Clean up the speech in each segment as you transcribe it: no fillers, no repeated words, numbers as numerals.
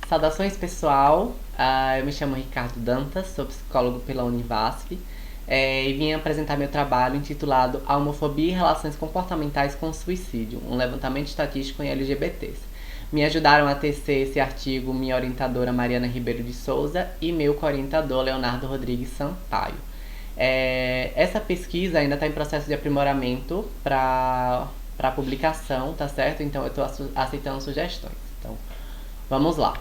Saudações pessoal, eu me chamo Ricardo Dantas, sou psicólogo pela Univasf e vim apresentar meu trabalho intitulado A Homofobia e Relações Comportamentais com o Suicídio, um levantamento estatístico em LGBTs. Me ajudaram a tecer esse artigo minha orientadora Mariana Ribeiro de Souza e meu co-orientador Leonardo Rodrigues Sampaio. Essa pesquisa ainda está em processo de aprimoramento para publicação, tá certo? Então eu estou aceitando sugestões. Então, vamos lá.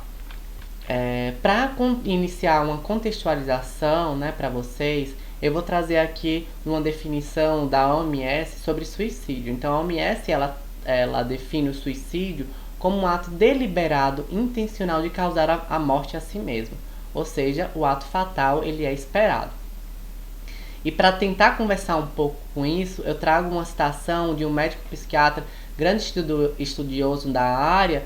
Para iniciar uma contextualização, né, para vocês, eu vou trazer aqui uma definição da OMS sobre suicídio. Então, a OMS ela define o suicídio como um ato deliberado, intencional de causar a morte a si mesmo. Ou seja, o ato fatal ele é esperado. E para tentar conversar um pouco com isso, eu trago uma citação de um médico psiquiatra, grande estudioso da área,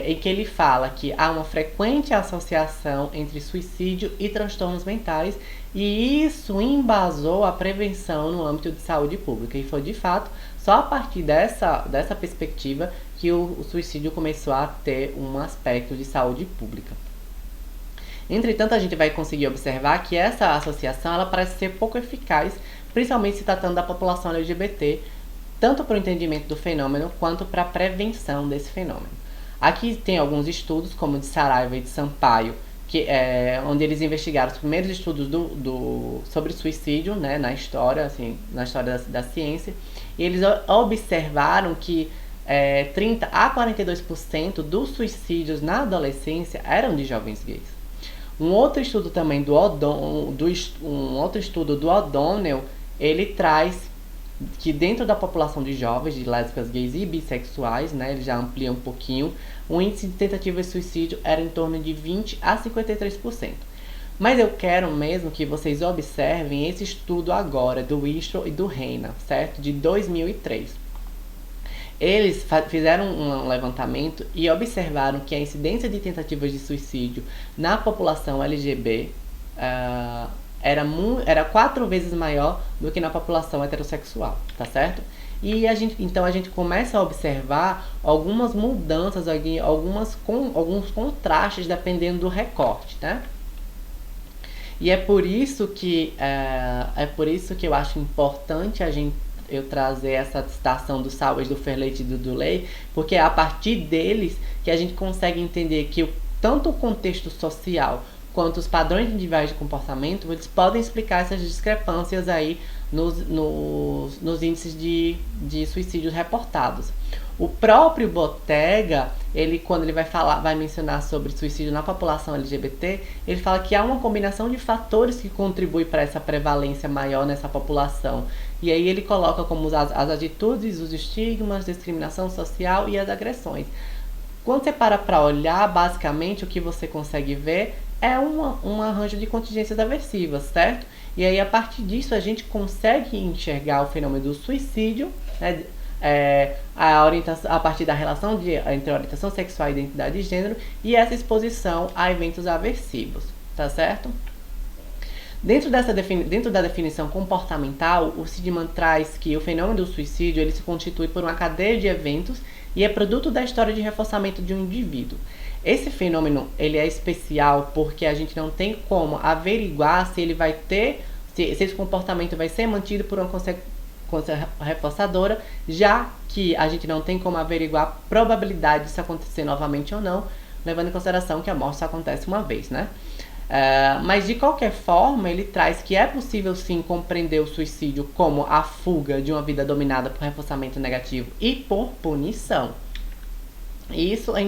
em que ele fala que há uma frequente associação entre suicídio e transtornos mentais, e isso embasou a prevenção no âmbito de saúde pública. E foi de fato só a partir dessa perspectiva que o suicídio começou a ter um aspecto de saúde pública. Entretanto, a gente vai conseguir observar que essa associação ela parece ser pouco eficaz, principalmente se tratando da população LGBT, tanto para o entendimento do fenômeno quanto para a prevenção desse fenômeno. Aqui tem alguns estudos, como o de Saraiva e de Sampaio, onde eles investigaram os primeiros estudos sobre suicídio, né, na história da ciência, e eles observaram que 30 a 42% dos suicídios na adolescência eram de jovens gays. Um outro estudo também do O'Donnell, ele traz que dentro da população de jovens, de lésbicas, gays e bissexuais, né, ele já amplia um pouquinho, o índice de tentativa de suicídio era em torno de 20 a 53%. Mas eu quero mesmo que vocês observem esse estudo agora, do Wistro e do Reina, certo? De 2003. Eles fizeram um levantamento e observaram que a incidência de tentativas de suicídio na população LGBT era 4 vezes maior do que na população heterossexual, tá certo? E então a gente começa a observar algumas mudanças, alguns contrastes dependendo do recorte, né? E é por isso que eu acho importante eu trazer essa citação do Salvage, do Ferlet e do Duley, porque é a partir deles que a gente consegue entender que tanto o contexto social quanto os padrões individuais de comportamento, eles podem explicar essas discrepâncias aí nos índices de suicídios reportados. O próprio Bottega, quando ele vai mencionar sobre suicídio na população LGBT, ele fala que há uma combinação de fatores que contribuem para essa prevalência maior nessa população. E aí ele coloca como as atitudes, os estigmas, discriminação social e as agressões. Quando você para olhar, basicamente o que você consegue ver é um arranjo de contingências aversivas, certo? E aí, a partir disso, a gente consegue enxergar o fenômeno do suicídio, né, a partir da relação entre orientação sexual e identidade de gênero e essa exposição a eventos aversivos, tá certo? Dentro da definição comportamental, o Sidman traz que o fenômeno do suicídio ele se constitui por uma cadeia de eventos e é produto da história de reforçamento de um indivíduo. Esse fenômeno ele é especial porque a gente não tem como averiguar se ele vai ter, se esse comportamento vai ser mantido por uma consequência reforçadora, já que a gente não tem como averiguar a probabilidade disso acontecer novamente ou não, levando em consideração que a morte só acontece uma vez, né? Mas de qualquer forma, ele traz que é possível sim compreender o suicídio como a fuga de uma vida dominada por reforçamento negativo e por punição. E isso é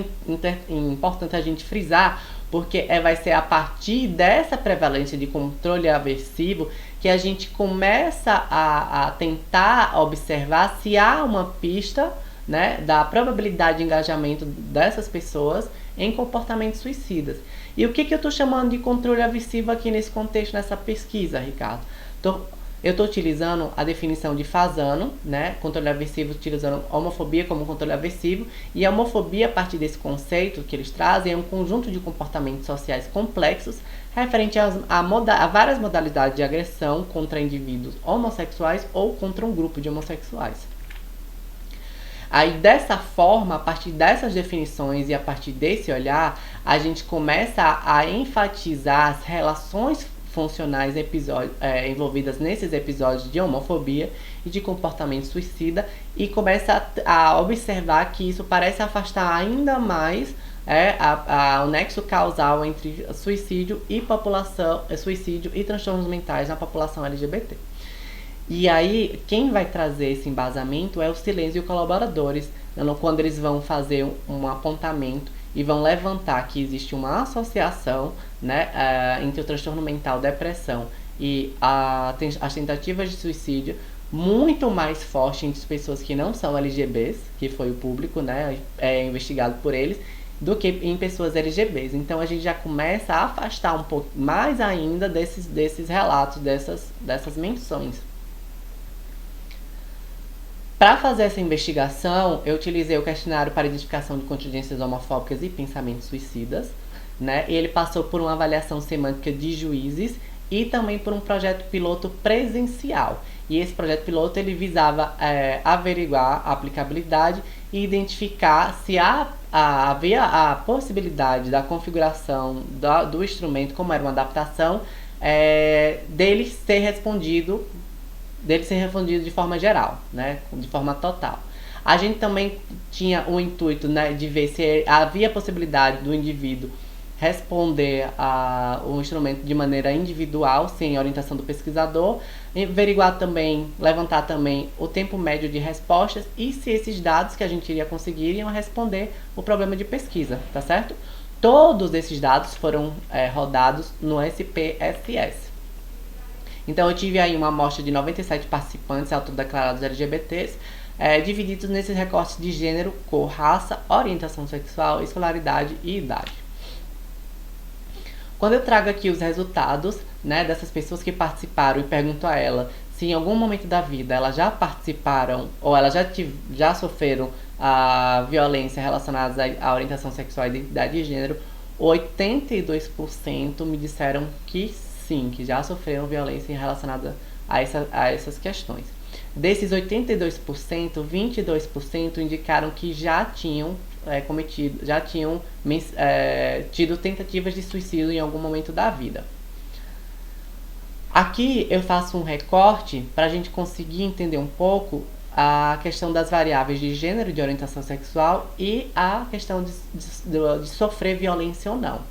importante a gente frisar, porque vai ser a partir dessa prevalência de controle aversivo que a gente começa a tentar observar se há uma pista, né, da probabilidade de engajamento dessas pessoas em comportamentos suicidas. E o que eu estou chamando de controle aversivo aqui nesse contexto, nessa pesquisa, Ricardo? Eu estou utilizando a definição de Fasano, né? Controle aversivo, utilizando a homofobia como controle aversivo. E a homofobia, a partir desse conceito que eles trazem, é um conjunto de comportamentos sociais complexos referente a várias modalidades de agressão contra indivíduos homossexuais ou contra um grupo de homossexuais. Aí dessa forma, a partir dessas definições e a partir desse olhar, a gente começa a enfatizar as relações funcionais envolvidas nesses episódios de homofobia e de comportamento suicida e começa a observar que isso parece afastar ainda mais o nexo causal entre suicídio e transtornos mentais na população LGBT. E aí, quem vai trazer esse embasamento é o Silêncio e os colaboradores, quando eles vão fazer um apontamento e vão levantar que existe uma associação, né, entre o transtorno mental, depressão e as tentativas de suicídio muito mais forte entre pessoas que não são LGBTs, que foi o público, né, investigado por eles, do que em pessoas LGBTs. Então a gente já começa a afastar um pouco mais ainda desses relatos, dessas menções. Para fazer essa investigação, eu utilizei o questionário para identificação de contingências homofóbicas e pensamentos suicidas, né? E ele passou por uma avaliação semântica de juízes e também por um projeto piloto presencial. E esse projeto piloto ele visava averiguar a aplicabilidade e identificar se havia a possibilidade da configuração do instrumento, como era uma adaptação, dele ser respondido de forma geral, né, de forma total. A gente também tinha o intuito, né, de ver se havia possibilidade do indivíduo responder o instrumento de maneira individual, sem orientação do pesquisador, levantar também o tempo médio de respostas e se esses dados que a gente iria conseguir iriam responder o problema de pesquisa, tá certo? Todos esses dados foram rodados no SPSS. Então eu tive aí uma amostra de 97 participantes autodeclarados LGBTs, divididos nesses recortes de gênero, cor, raça, orientação sexual, escolaridade e idade. Quando eu trago aqui os resultados, né, dessas pessoas que participaram e pergunto a ela se em algum momento da vida elas já participaram ou elas já sofreram a violência relacionada à orientação sexual e identidade de gênero, 82% me disseram que sim, que já sofreram violência relacionada a essas questões. Desses 82%, 22% indicaram que já tinham tido tentativas de suicídio em algum momento da vida. Aqui eu faço um recorte para a gente conseguir entender um pouco a questão das variáveis de gênero, de orientação sexual e a questão de sofrer violência ou não.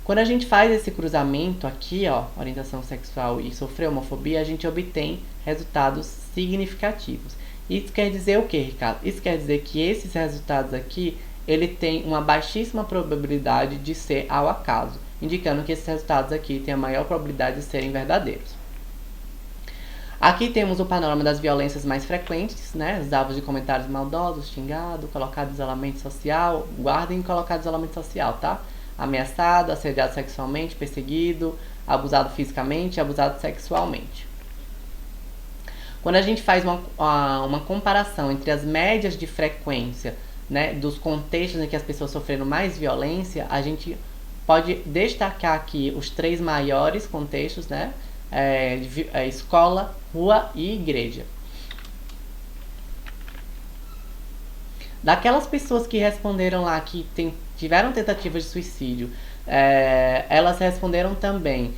Quando a gente faz esse cruzamento aqui, ó, orientação sexual e sofrer homofobia, a gente obtém resultados significativos. Isso quer dizer o que, Ricardo? Isso quer dizer que esses resultados aqui, ele tem uma baixíssima probabilidade de ser ao acaso, indicando que esses resultados aqui têm a maior probabilidade de serem verdadeiros. Aqui temos o panorama das violências mais frequentes, né? Os alvos de comentários maldosos, xingado, colocado em isolamento social, guardem colocado em isolamento social, tá? Ameaçado, assediado sexualmente, perseguido, abusado fisicamente, abusado sexualmente. Quando a gente faz uma comparação entre as médias de frequência, né, dos contextos em que as pessoas sofreram mais violência, a gente pode destacar aqui os 3 maiores contextos, né, escola, rua e igreja. Daquelas pessoas que responderam lá que tiveram tentativas de suicídio, elas responderam também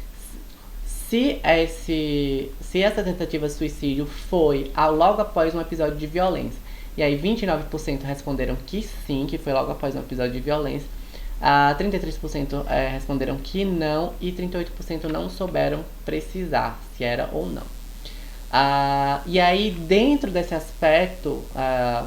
se essa tentativa de suicídio foi logo após um episódio de violência. E aí 29% responderam que sim, que foi logo após um episódio de violência. 33% responderam que não e 38% não souberam precisar se era ou não. E aí, dentro desse aspecto,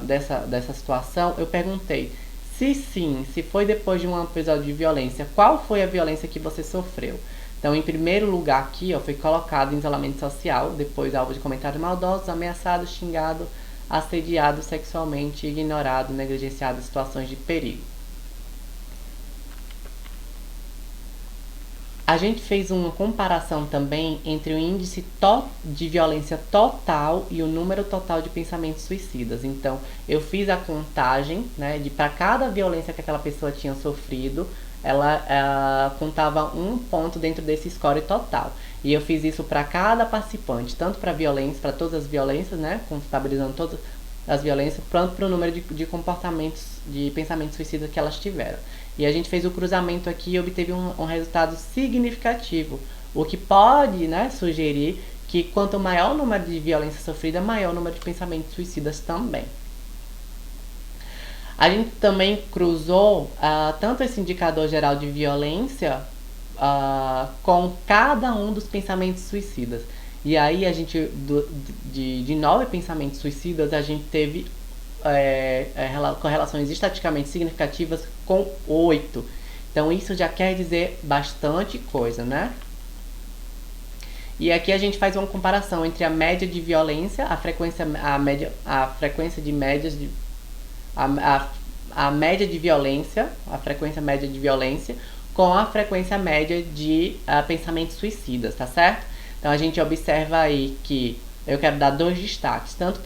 dessa situação, eu perguntei se foi depois de um episódio de violência, qual foi a violência que você sofreu? Então, em primeiro lugar aqui, ó, foi colocado em isolamento social, depois alvo de comentários maldosos, ameaçado, xingado, assediado sexualmente, ignorado, negligenciado em situações de perigo. A gente fez uma comparação também entre o índice de violência total e o número total de pensamentos suicidas. Então, eu fiz a contagem, né, de para cada violência que aquela pessoa tinha sofrido, ela contava um ponto dentro desse score total. E eu fiz isso para cada participante, tanto para todas as violências, né, contabilizando das violências, quanto para o número de comportamentos, de pensamentos suicidas que elas tiveram. E a gente fez o cruzamento aqui e obteve um resultado significativo, o que pode, né, sugerir que quanto maior o número de violência sofrida, maior o número de pensamentos suicidas também. A gente também cruzou tanto esse indicador geral de violência com cada um dos pensamentos suicidas. E aí a gente, de 9 pensamentos suicidas, a gente teve correlações estatisticamente significativas com 8. Então isso já quer dizer bastante coisa, né? E aqui a gente faz uma comparação entre a média de violência, a frequência de médias de a média de violência, a frequência média de violência, com a frequência média de pensamentos suicidas, tá certo? Então a gente observa aí que eu quero dar 2 destaques, tanto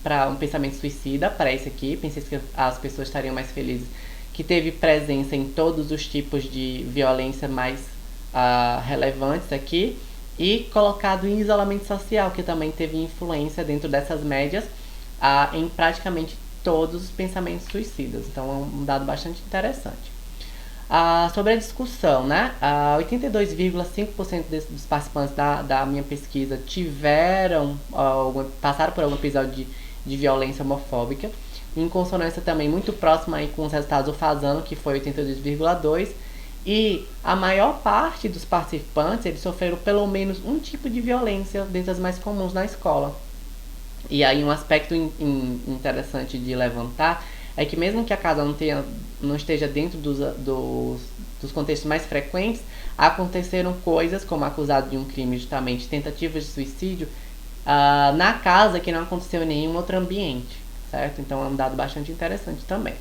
para um pensamento suicida, para esse aqui, pensei que as pessoas estariam mais felizes, que teve presença em todos os tipos de violência mais relevantes aqui, e colocado em isolamento social, que também teve influência dentro dessas médias em praticamente todos os pensamentos suicidas. Então é um dado bastante interessante. Sobre a discussão, né? 82,5% dos participantes da minha pesquisa passaram por algum episódio de violência homofóbica, em consonância também muito próxima aí com os resultados do Fasano, que foi 82,2%, e a maior parte dos participantes, eles sofreram pelo menos um tipo de violência dentre as mais comuns na escola. E aí um aspecto interessante de levantar é que mesmo que a casa não esteja dentro dos contextos mais frequentes, aconteceram coisas como acusado de um crime, justamente tentativas de suicídio, na casa, que não aconteceu em nenhum outro ambiente, certo? Então é um dado bastante interessante também.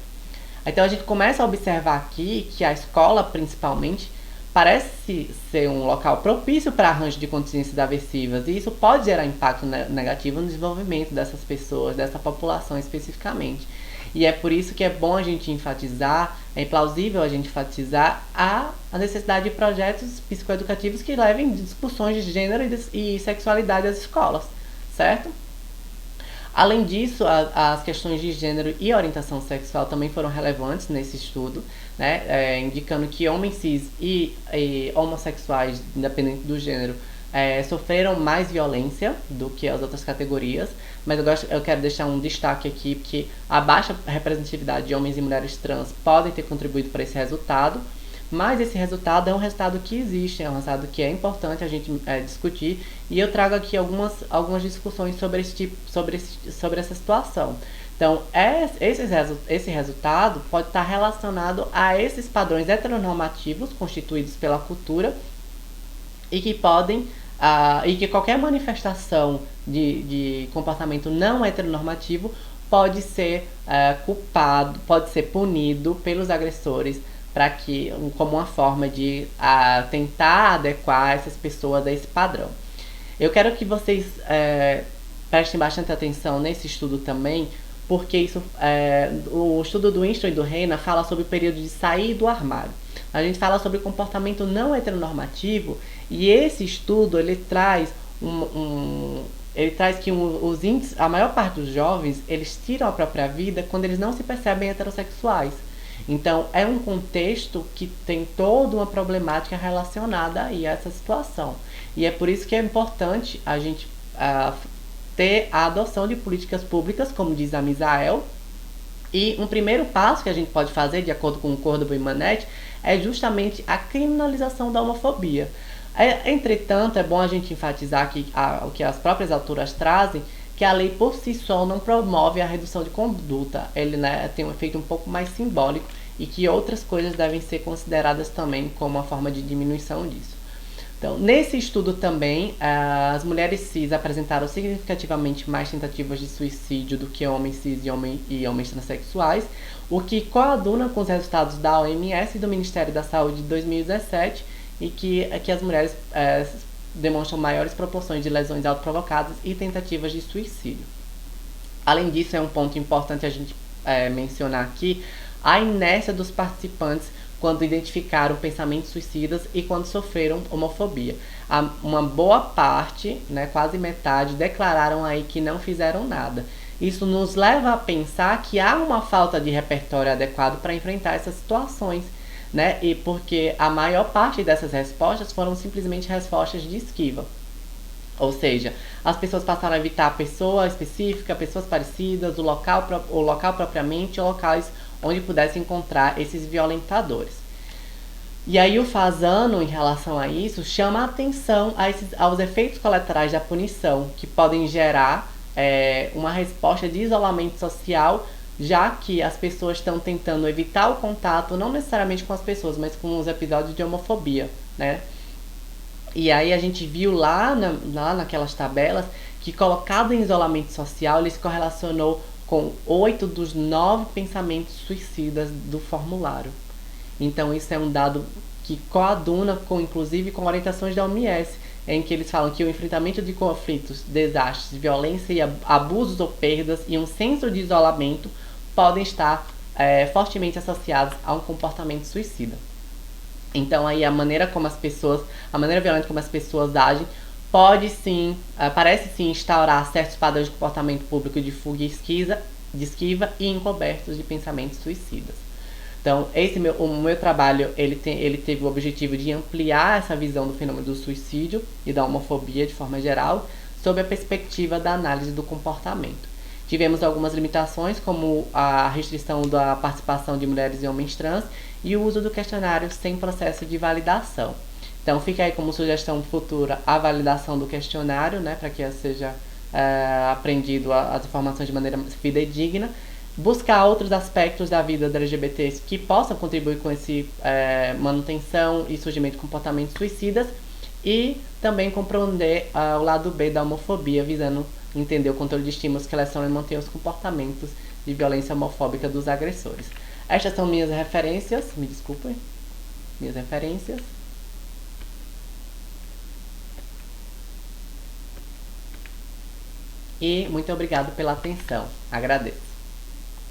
Então a gente começa a observar aqui que a escola, principalmente, parece ser um local propício para arranjo de contingências aversivas, e isso pode gerar impacto negativo no desenvolvimento dessas pessoas, dessa população especificamente. E é por isso que é bom a gente enfatizar, é plausível a gente enfatizar a necessidade de projetos psicoeducativos que levem discussões de gênero e sexualidade às escolas, certo? Além disso, as questões de gênero e orientação sexual também foram relevantes nesse estudo, né, indicando que homens cis e homossexuais, independente do gênero, sofreram mais violência do que as outras categorias, mas eu quero deixar um destaque aqui, porque a baixa representatividade de homens e mulheres trans podem ter contribuído para esse resultado, mas esse resultado é um resultado que existe, é um resultado que é importante a gente discutir, e eu trago aqui algumas discussões sobre essa situação. Então, esse resultado pode estar relacionado a esses padrões heteronormativos constituídos pela cultura e que podem e que qualquer manifestação de comportamento não heteronormativo pode ser culpado, pode ser punido pelos agressores, como uma forma de tentar adequar essas pessoas a esse padrão. Eu quero que vocês prestem bastante atenção nesse estudo também, porque o estudo do Winston e do Reina fala sobre o período de sair do armário. A gente fala sobre comportamento não heteronormativo, e esse estudo ele traz que os índices, a maior parte dos jovens, eles tiram a própria vida quando eles não se percebem heterossexuais. Então, é um contexto que tem toda uma problemática relacionada aí a essa situação. E é por isso que é importante a gente ter a adoção de políticas públicas, como diz a Misael. E um primeiro passo que a gente pode fazer, de acordo com o Córdoba e Manetti, é justamente a criminalização da homofobia. Entretanto, é bom a gente enfatizar o que as próprias autoras trazem, que a lei por si só não promove a redução de conduta. Ele, né, tem um efeito um pouco mais simbólico, e que outras coisas devem ser consideradas também como uma forma de diminuição disso. Então, nesse estudo também, as mulheres cis apresentaram significativamente mais tentativas de suicídio do que homens cis e homens transexuais, o que coaduna com os resultados da OMS e do Ministério da Saúde de 2017, e que as mulheres demonstram maiores proporções de lesões autoprovocadas e tentativas de suicídio. Além disso, é um ponto importante a gente mencionar aqui a inércia dos participantes quando identificaram pensamentos suicidas e quando sofreram homofobia. Uma boa parte, né, quase metade, declararam aí que não fizeram nada. isso nos leva a pensar que há uma falta de repertório adequado para enfrentar essas situações, né? E porque a maior parte dessas respostas foram simplesmente respostas de esquiva. Ou seja, as pessoas passaram a evitar a pessoa específica, pessoas parecidas, o local propriamente, locais onde pudesse encontrar esses violentadores. E aí o Fasano, em relação a isso, chama a atenção aos efeitos colaterais da punição, que podem gerar uma resposta de isolamento social, já que as pessoas estão tentando evitar o contato, não necessariamente com as pessoas, mas com os episódios de homofobia, né? E aí a gente viu lá naquelas tabelas que, colocado em isolamento social, ele se correlacionou com 8 dos 9 pensamentos suicidas do formulário. Então isso é um dado que coaduna inclusive com orientações da OMS, em que eles falam que o enfrentamento de conflitos, desastres, violência e abusos ou perdas e um senso de isolamento podem estar fortemente associados a um comportamento suicida. Então aí a maneira violenta como as pessoas agem parece sim instaurar certos padrões de comportamento público de fuga e esquiva e encobertos de pensamentos suicidas. Então, o meu trabalho ele teve o objetivo de ampliar essa visão do fenômeno do suicídio e da homofobia de forma geral, sob a perspectiva da análise do comportamento. Tivemos algumas limitações, como a restrição da participação de mulheres e homens trans e o uso do questionário sem processo de validação. Então, fica aí como sugestão futura a validação do questionário, né, para que seja aprendido as informações de maneira fidedigna. Buscar outros aspectos da vida da LGBTs que possam contribuir com esse manutenção e surgimento de comportamentos suicidas, e também compreender o lado B da homofobia, visando entender o controle de estímulos que selecionam e mantém os comportamentos de violência homofóbica dos agressores. Estas são minhas referências, me desculpem, minhas referências. E muito obrigado pela atenção, agradeço.